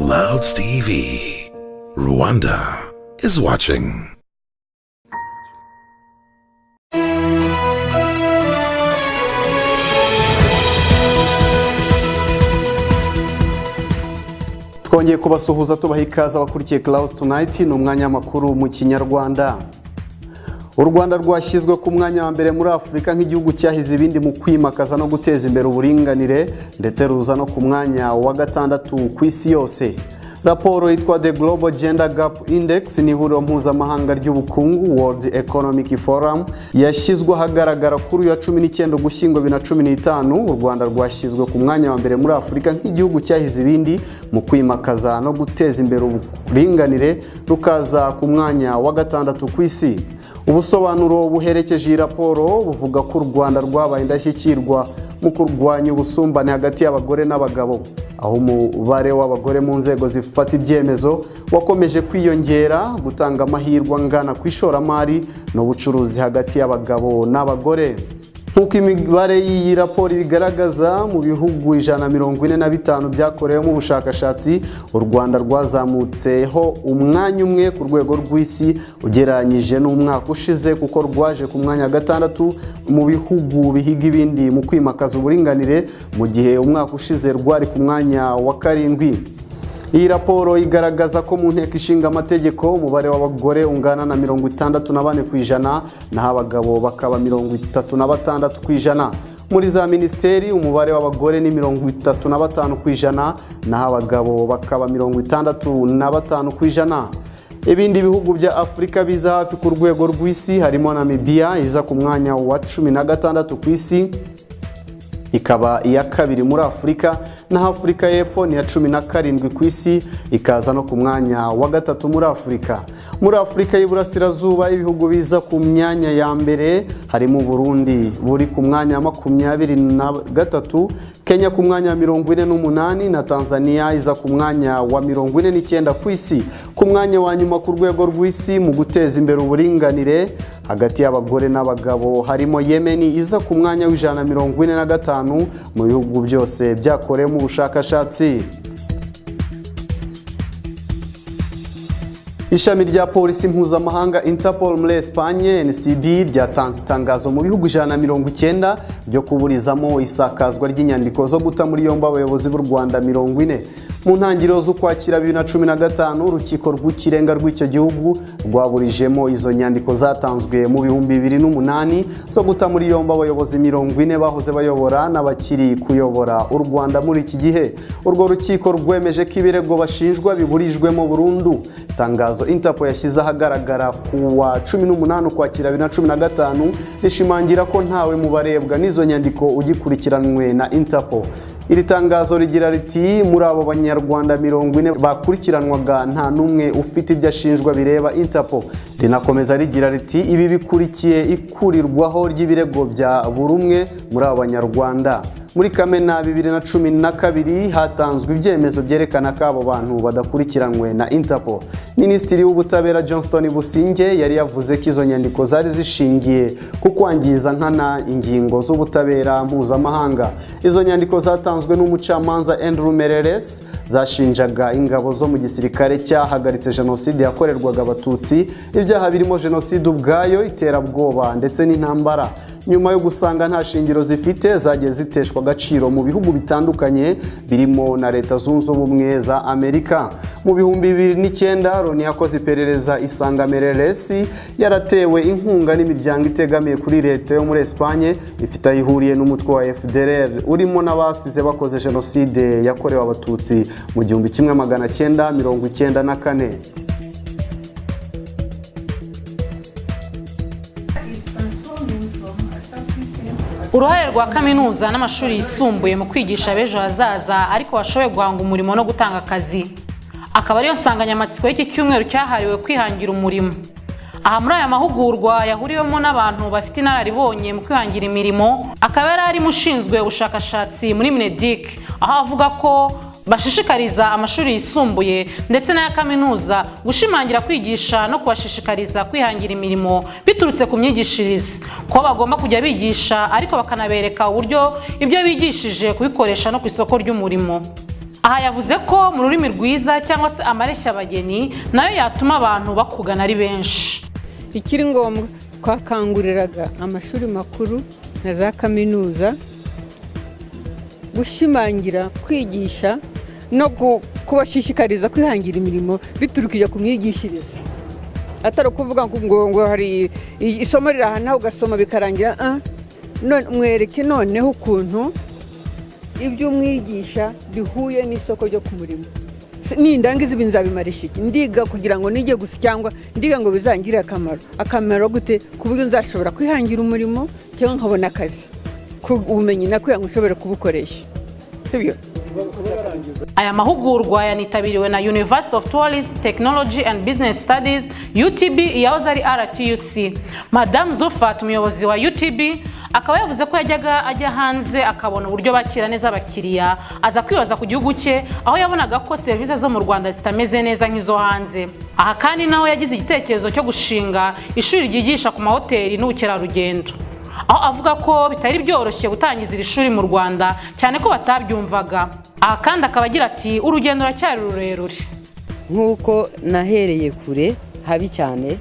Clouds TV. Rwanda is watching. Twongeye kubasuhuza tubaha ikaze abakurikiye Clouds Tonight ni umwanya w'amakuru mu Kinyarwanda. U Rwanda rwashyizwe ku mwanya wa mbere muri Afurika nk'igihugu cyahize ibindi mu kwimakaza no guteza imbere uburinganire, ndetse ruza no ku mwanya wa gatandatu ku isi yose. Raporo yitwa The Global Gender Gap Index ni ihuriro mpuzamahanga ry'ubukungu World Economic Forum yashyizwe ahagaragara kuri ya 19 Ugushyingo 2015. U Rwanda rwashyizwe ku mwanya wa mbere muri Afurika nk'igihugu cyahize ibindi mu kwimakaza no guteza imbere uburinganire, rukaza ku mwanya wa gatandatu ku isi. Ubusobanuro buherekeje iyi raporo buvuga ko u Rwanda rwabaye indashyikirwa mu kurwanya ubusumbane hagati y'abagore n'abagabo, aho umubare w'abagore mu nzego zifata ibyemezo wakomeje kwiyongera, gutanga amahirwe angana ku ishoramari n'ubucuruzi hagati y'abagabo n'abagore. Nk'uko imibare y'iyi raporo bigaragaza, mu bihugu 145 byakorewemo ubushakashatsi, u Rwanda rwazamutseho umwanya umwe ku rwego rw'isi ugereranyije n'umwaka ushize, kuko rwaje ku mwanya gatandatu mu bihugu bihiga ibindi mu kwimakaza uburinganire, mu gihe umwaka ushize rwari ku mwanya wa 7. Iyi raporo igaragaza ko mu nteko ishinga amategeko umubare w'abagore ungana na 64%, naho abagabo bakaba 36%. Muri za ministeri umubare w'abagore ni 35%, naho abagabo bakaba 65%. Ibindi bihugu bya Afurika biza hafi ku rwego rw'isi harimo Namibia iza ku mwanya wa 16 ku isi, ikaba iya kabiri muri Afurika, na Afurika y'Epfo ni ya 17 ku isi, ikaza no ku mwanya wa gatatu muri Afurika. Muri Afurika y'Iburasirazuba ibihugu biza ku myanya ya mbere harimo Burundi buri ku mwanya wa 23, Kenya ku mwanya wa 48, na Tanzania iza ku mwanya wa 49 ku isi. Ku mwanya wa nyuma ku rwego rw'isi mu guteza imbere uburinganire hagati y'abagore n'abagabo harimo Yemen iza ku mwanya wa 145 mu bihugu byose byakoremo ubushakashatsi. Ishami rya polisi mpuzamahanga Interpol muri Espagne NCB ryatanze itangazo mu bihugu 190 byo kuburizamo isakazwa ry'inyandiko zo guta muri yombi abayobozi b'u Rwanda 40. Mu ntangiriro z'Ukwakira 2015 urukiko rw'ikirenga rw'icyo gihugu rwaburijemo izo nyandiko zatanzwe mu 2008 zo guta muri yombi abayobozi 40 bahoze bayobora n'abakiri kuyobora u Rwanda muri iki gihe. Urwo rukiko rwemeje ko ibirego bashinjwa biburijwemo burundu. Itangazo Interpol yashyize ahagaragara ku wa 18 Ukwakira 2015 rishimangira ko ntawe mu barebwa n'izo nyandiko ugikurikiranwe na Interpol. Iri tangazo rigira riti muri abo banyarwanda 40 bakurikiranwaga nta numwe ufite ibyo ashinjwa bireba Interpol. Rinakomeza rigira riti ibi bikurikiye ikurirwaho ry'ibirego bya buri umwe muri abo banyarwanda. Muri Kamena 2012 hatanzwe ibyemezo byerekana ko abo bantu badakurikiranwe na Interpol. Minisitiri w'ubutabera Johnston Businge yari yavuze ko izo nyandiko zari zishingiye ku kwangiza nkana ingingo z'ubutabera mpuzamahanga. Izo nyandiko zatanzwe n'umucamanza Andrew Mereres zashinjaga ingabo zo mu gisirikare cyahagaritse jenoside yakorerwaga abatutsi, ibyaha birimo jenoside ubwayo, iterabwoba ndetse n'intambara. Nyuma yo gusanga nta shingiro zifite, zagiye ziteshwa agaciro mu bihugu bitandukanye birimo na Leta Zunze Ubumwe za Amerika. Mu 2009 Loni yakoze iperereza isanga Mereres yaratewe inkunga n'imiryango itegamiye kuri leta yo muri Espagne ifite ayihuriye n'umutwe wa FDLR urimo n'abasize bakoze jenoside yakorewe abatutsi mu 1994. Uruhare rwa kaminuza n'amashuri yisumbuye mu kwigisha abejo hazaza ariko bashoboye guhanga umurimo no gutanga akazi, akaba ariyo nsanganyamatsiko y'iki cyumweru cyahariwe kwihangira umurimo. Aha muri aya mahugurwa yahuriwemo n'abantu bafite inararibonye mu kwihangira imirimo, akaba yari arimo ushinzwe ubushakashatsi muri Mineduc, aho avuga ko bashishikariza amashuri yisumbuye ndetse n'aya kaminuza gushimangira kwigisha no kubashishikariza kwihangira imirimo biturutse ku myigishirize, ko bagomba kujya bigisha ariko bakanabereka uburyo ibyo bigishije kubikoresha no ku isoko ry'umurimo. aha yavuze ko mu rurimi rwiza cyangwa se amareshya-bageni nayo yatuma abantu bakugana ari benshi. Ikiri ngombwa twakanguriraga amashuri makuru na za kaminuza gushimangira, kwigisha no kubashishikariza kwihangira imirimo biturukije ku myigishirize, atari kuvuga ngo hari isomo rirahana ugasoma bikarangira. Mwereke noneho ukuntu ibyo umwigisha bihuye n'isoko ryo ku murimo. Nindangiza ibi nzabimarisha iki? Ndiga kugira ngo nige gusa cyangwa ndiga ngo bizangire akamaro gute ku buryo nzashobora kwihangira umurimo cyangwa nkabona akazi, ubumenyi nakuye ngo ushobore kubukoresha. Sibyo? Aya mahugurwa yanitabiriwe na University of Tourism, Technology and Business Studies UTB yahoze ari RTUC. Madame Zufat, umuyobozi wa UTB, akaba yavuze ko yajyaga ajya hanze akabona uburyo bakira neza abakiriya, aza kwibaza ku gihugu cye aho yabonaga ko serivisi zo mu Rwanda zitameze neza nk'izo hanze. Aha kandi nawe yagize igitekerezo cyo gushinga ishuri ryigisha ku mahoteli n'ubukerarugendo, aho avuga ko bitari byoroshye gutangiza iri shuri mu Rwanda cyane ko batabyumvaga. Aha kandi akaba agira ati urugendo ruracyari rurerure. Nk'uko nahereye kure habi cyane,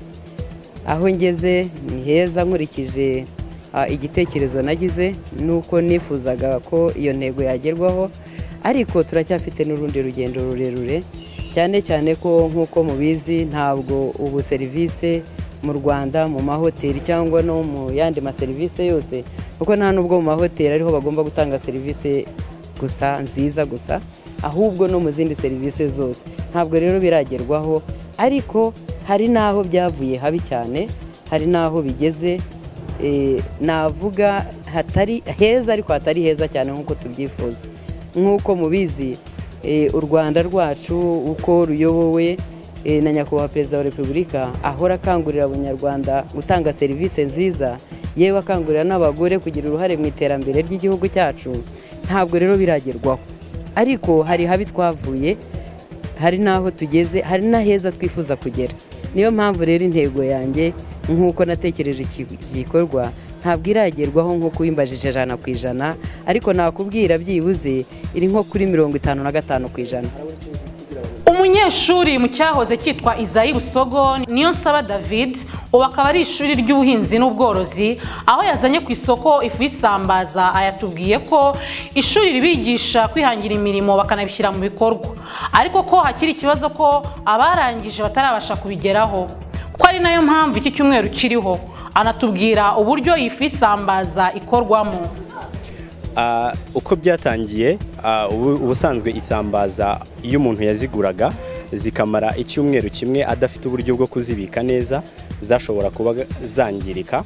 aho ngeze ni heza nkurikije igitekerezo nagize nuko nifuzaga ko iyo ntego yagerwaho, ariko turacyafite n'urundi rugendo rurerure, cyane cyane ko nk'uko mubizi ntabwo ubu serivisi mu Rwanda mu mahoteli cyangwa no mu yandi maserivisi yose, kuko nta nubwo mu mahoteli ariho bagomba gutanga serivisi gusa nziza gusa, ahubwo no mu zindi serivisi zose ntabwo rero biragerwaho. Ariko hari naho byavuye habi cyane, hari naho bigeze navuga hatari heza, ariko hatari heza cyane nk'uko tubyifuza. Nk'uko mubizi u Rwanda rwacu uko ruyobowe na nyakubahwa Perezida wa Repubulika ahora akangurira abanyarwanda gutanga serivisi nziza, yewe akangurira n'abagore kugira uruhare mu iterambere ry'igihugu cyacu. Ntabwo rero biragerwaho, ariko hari habi twavuye, hari naho tugeze, hari na heza twifuza kugera. Niyo mpamvu rero intego yanjye nk'uko natekereje iki gikorwa ntabwo iragerwaho nk'uko wimbajije 100%, ariko nakubwira byibuze iri nko kuri 55%. Umunyeshuri mu cyahoze cyitwa Izayi Busogo Niyonsaba David, ubu akaba ari ishuri ry'ubuhinzi n'ubworozi, aho yazanye ku isoko ifu y'isambaza. Ayatubwiye ko ishuri ribigisha kwihangira imirimo bakanabishyira mu bikorwa, ariko ko hakiri ikibazo ko abarangije batarabasha kubigeraho, ko ari nayo mpamvu iki cyumweru kiriho. Anatubwira uburyo iyi fu y'isambaza ikorwamo. Uko byatangiye, ubusanzwe isambaza iyo umuntu yaziguraga zikamara icyumweru kimwe adafite uburyo bwo kuzibika neza, zashobora kuba zangirika.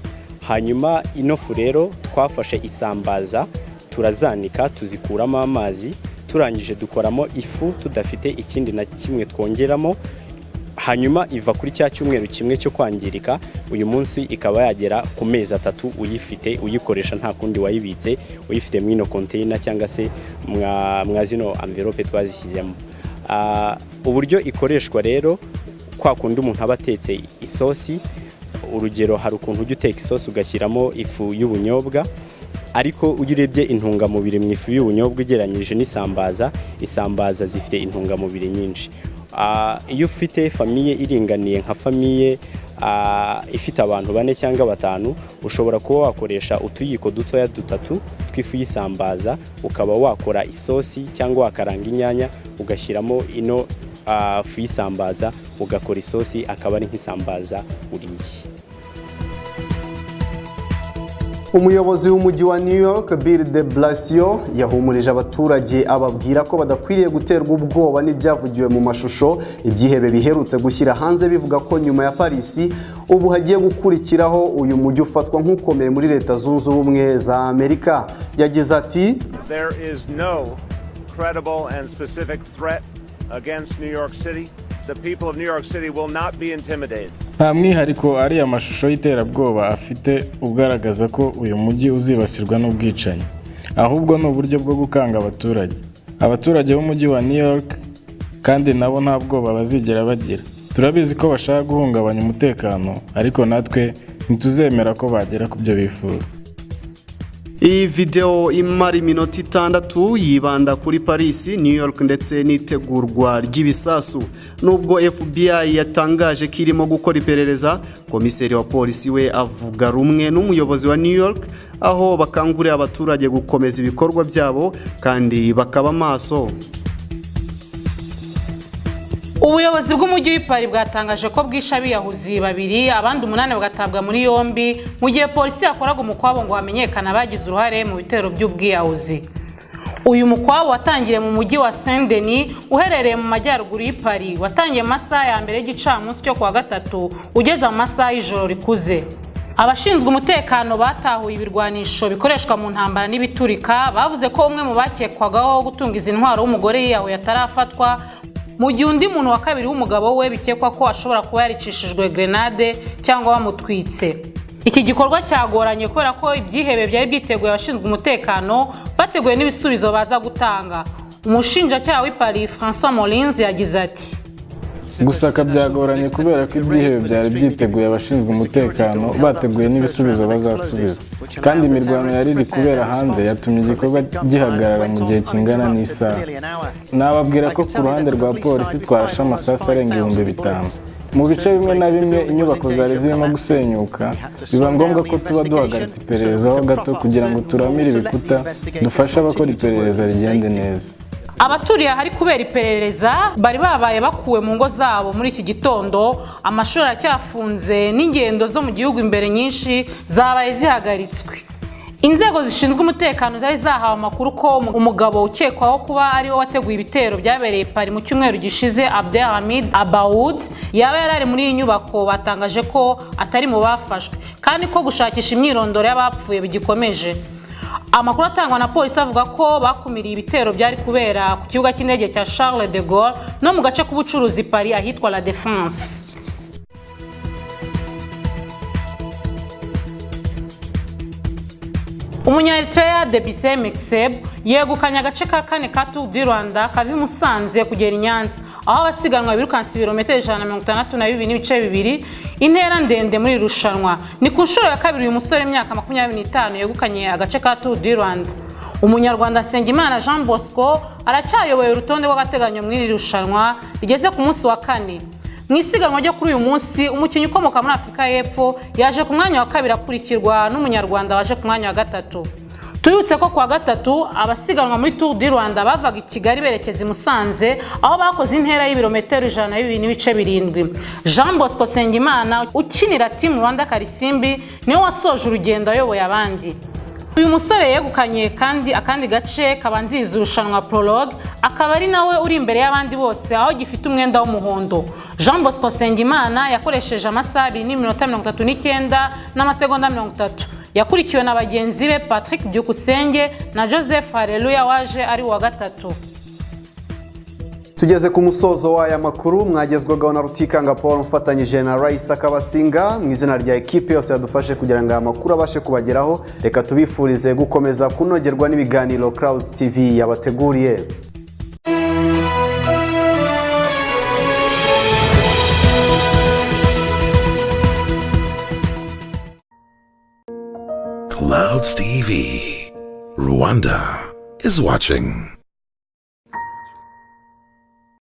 Hanyuma ino fu rero twafashe isambaza turazanika, tuzikuramo amazi, turangije dukoramo ifu tudafite ikindi na kimwe twongeramo. Hanyuma iva kuri cya cyumweru kimwe cyo kwangirika, uyu munsi ikaba yagera ku mezi 3 uyifite, uyikoresha nta kundi wayibitse, uyifite mu ino container cyangwa se mwa zino envelope twazishyizemo. Uburyo ikoreshwa rero, kwa kundi umuntu abatetse isosi, urugero hari ukuntu ujya uteka isosi ugashyiramo ifu y'ubunyobwa, ariko ugirebye intungamubiri mu ifu y'ubunyobwa ugereranyije n'isambaza, isambaza zifite intungamubiri nyinshi. Iyo ufite famiye iringaniye nka famiye ifite abantu 4 cyangwa 5, ushobora kuba wakoresha utuyiko dutoya 3 twifu y'isambaza, ukaba wakora isosi cyangwa wakaranga inyanya ugashyiramo ino fu y'isambaza, ugakora isosi, akaba ari nk'isambaza uriye. Umuyobozi w'umujyi wa New York Bill de Blasio yahumurije abaturage ababwira ko badakwiriye guterwa ubwoba n'ibyavugiwe mu mashusho ibyihebe biherutse gushyira hanze bivuga ko nyuma ya Paris ubu hagiye gukurikiraho uyu mujyi ufatwa nk'ukomeye muri Leta Zunze Ubumwe za Amerika. Yagize ati There is no credible and specific threat against New York City. The people of New York City will not be intimidated. Nta mwihariko ari amashusho y'iterabwoba afite ugaragaza ko uyu mujyi uzibasirwa n'ubwicanyi, ahubwo ni uburyo bwo gukanga abaturage b'umujyi wa New York, kandi nabo nta bwoba bazigera bagira. Turabizi ko bashaka guhungabanya umutekano, ariko natwe ntituzemera ko bagera ku byo bifuza. Iyi video imara iminota 6 yibanda kuri Paris, New York ndetse n'itegurwa ry'ibisasu. Nubwo FBI yatangaje ko irimo gukora iperereza, komiseri wa polisi we avuga rumwe n'umuyobozi wa New York, aho bakangurira abaturage gukomeza ibikorwa byabo kandi bakaba maso. Ubuyobozi bw'umujyi w'Ipari bwatangaje ko bwisha abiyahuzi babiri, abandi 8 bagatabwa muri yombi, mu gihe polisi yakoraga umukwabo ngo hamenyekana abagize uruhare mu bitero by'ubwiyahuzi. Uyu mukwabo watangiriye mu mujyi wa Saint-Denis uherereye mu majyaruguru y'Ipari, watangiye mu masaha ya mbere y'igicamunsi cyo kuwa gatatu ugeze mu masaha y'ijoro rikuze. Abashinzwe umutekano batahuye ibirwanisho bikoreshwa mu ntambara n'ibiturika, bavuze ko umwe mu bakekwagaho gutunga izi ntwaro w'umugore yiyahuye atarafatwa, mu gihe undi muntu wa kabiri w'umugabo we bikekwa ko ashobora kuba yaricishijwe grenade cyangwa bamutwitse. Iki gikorwa cyagoranye kubera ko ibyihebe byari byiteguye abashinzwe umutekano, bateguye n'ibisubizo baza gutanga. Umushinjacyaha w'Ipari François Molins yagize ati: gusaka byagoranye kubera ko ibyihebe byari byiteguye abashinzwe umutekano, bateguye n'ibisubizo bazasubiza, kandi imirwano yari iri kubera hanze yatumye igikorwa gihagarara mu gihe kingana n'isaha. Nababwira ko ku ruhande rwa polisi twarashe amasasu arenga 5,000. Mu bice bimwe na bimwe inyubako zari zirimo gusenyuka, biba ngombwa ko tuba duhagaritse iperereza ho gato kugira ngo turamire ibikuta, dufashe abakora iperereza rigende neza. Abaturiye ahari kubera iperereza bari babaye bakuwe mu ngo zabo muri iki gitondo, amashuri aracyafunze n'ingendo zo mu gihugu imbere nyinshi zabaye zihagaritswe. Inzego zishinzwe umutekano zari zahawe amakuru ko umugabo ukekwaho kuba ari we wateguye ibitero byabereye Paris mu cyumweru gishize, Abdelhamid Abaoud, yaba yarari muri iyi nyubako. Batangaje ko atari mu bafashwe kandi ko gushakisha imyirondoro y'abapfuye bigikomeje. Amakuru atangwa na polisi avuga ko bakumiriye ibitero byari kubera ku kibuga cy'indege cya Charles de Gaulle no mu gace k'ubucuruzi Paris ahitwa La Défense. Umunya Eritrea Debesay yegukanye agace ka 4 ka Tour du Rwanda kava Musanze kugera Nyanza, aho abasiganwa birukanse ibirometero 162.2, intera ndende muri rushanwa. Ni ku nshuro ya kabiri uyu musore imyaka 25 yegukanye agace ka Tour du Rwanda. Umunyarwanda Nsengimana Jean Bosco aracyayoboye urutonde rw'agateganyo muri rushanwa rigeze ku munsi wa 4. Mu isiganwa ryo kuri uyu munsi, umukinnyi ukomoka muri Afurika y'Epfo yaje ku mwanya wa 2 akurikirwa n'umunyarwanda waje ku mwanya wa 3. Tuyutse ko kwa 3 abasiganwa muri Tour du Rwanda bavaga i Kigali berekeza i Musanze, aho bakoze intera y'ibirometero 102.7. Jean Bosco Nsengimana ukinira Team Rwanda Karisimbi niwe wasoje urugendo ayoboye abandi. Uyu musore yegukanye kandi akandi gace kabanziriza urushanwa prologue, akaba ari nawe uri imbere y'abandi bose, aho gifite umwenda w'umuhondo. Jean Bosco Nsengimana yakoresheje amasaha 2:39 n'amasegonda 30. Yakurikiwe na bagenzi be Patrick Byukusenge na Joseph Haleluya waje ari wa 3. Tugeze ku musozo w'aya makuru mwagezwaga na Rutikanga Paul mfatanyije na Raisa Kabasinga, mu izina rya equipe yose yadufashe kugira ngo amakuru abashe kubageraho. Reka tubifurize gukomeza kunogerwa n'ibiganiro Clouds TV yabateguriye. Clouds TV. Rwanda is watching.